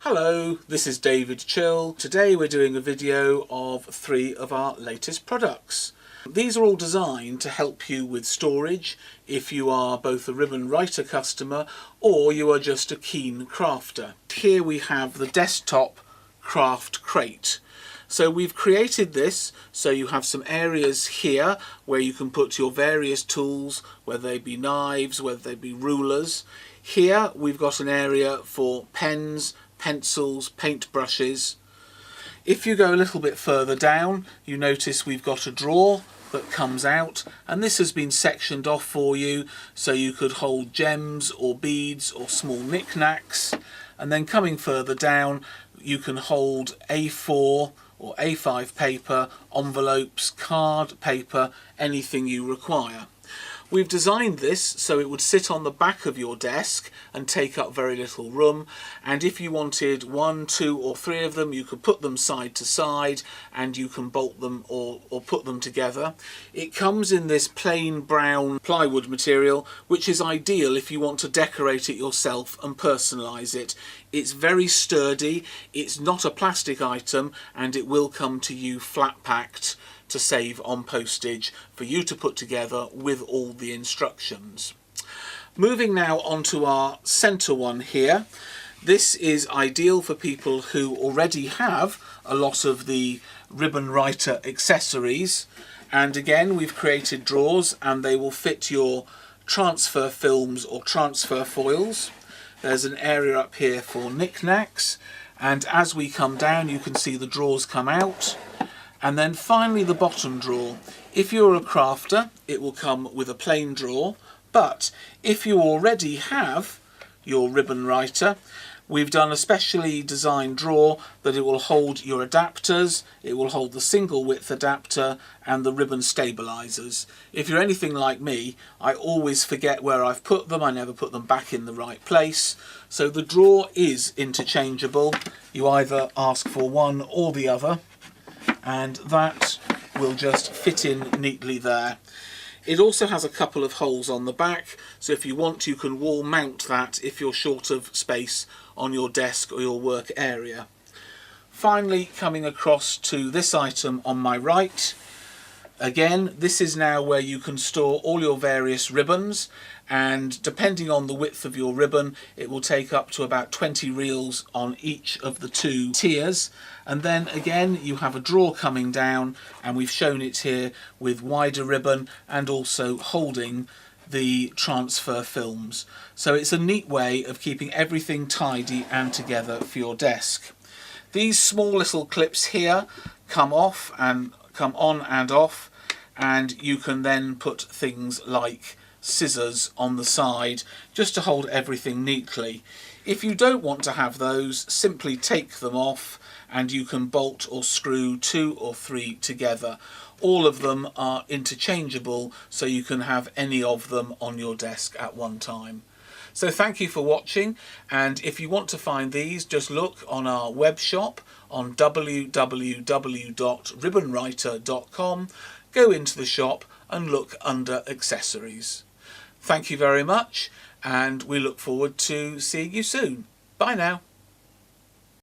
Hello, this is David Chill. Today we're doing a video of 3 of our latest products. These are all designed to help you with storage if you are both a ribbon writer customer or you are just a keen crafter. Here we have the desktop craft crate. So we've created this so you have some areas here where you can put your various tools, whether they be knives, whether they be rulers. Here we've got an area for pens, pencils, paintbrushes. If you go a little bit further down, you notice we've got a drawer that comes out, and this has been sectioned off for you so you could hold gems or beads or small knickknacks. And then coming further down, you can hold A4 or A5 paper, envelopes, card paper, anything you require. We've designed this so it would sit on the back of your desk and take up very little room, and if you wanted 1, 2 or 3 of them, you could put them side to side and you can bolt them or put them together. It comes in this plain brown plywood material, which is ideal if you want to decorate it yourself and personalise it. It's very sturdy, it's not a plastic item, and it will come to you flat packed to save on postage for you to put together with all the instructions. Moving now onto our centre one here. This is ideal for people who already have a lot of the ribbon writer accessories, and again we've created drawers and they will fit your transfer films or transfer foils. There's an area up here for knickknacks, and as we come down you can see the drawers come out. And then finally the bottom drawer. If you're a crafter, it will come with a plain drawer, but if you already have your ribbon writer, we've done a specially designed drawer that it will hold your adapters, it will hold the single width adapter and the ribbon stabilizers. If you're anything like me, I always forget where I've put them, I never put them back in the right place. So the drawer is interchangeable. You either ask for one or the other, and that will just fit in neatly there. It also has a couple of holes on the back, so if you want you can wall mount that if you're short of space on your desk or your work area. Finally, coming across to this item on my right, again this is now where you can store all your various ribbons, and depending on the width of your ribbon it will take up to about 20 reels on each of the 2 tiers. And then again you have a drawer coming down, and we've shown it here with wider ribbon and also holding the transfer films. So it's a neat way of keeping everything tidy and together for your desk. These small little clips here come off and come on and off, and you can then put things like scissors on the side just to hold everything neatly. If you don't want to have those, simply take them off and you can bolt or screw 2 or 3 together. All of them are interchangeable, so you can have any of them on your desk at one time. So thank you for watching, and if you want to find these, just look on our web shop on www.ribbonwriter.com, go into the shop and look under accessories. Thank you very much, and we look forward to seeing you soon. Bye now.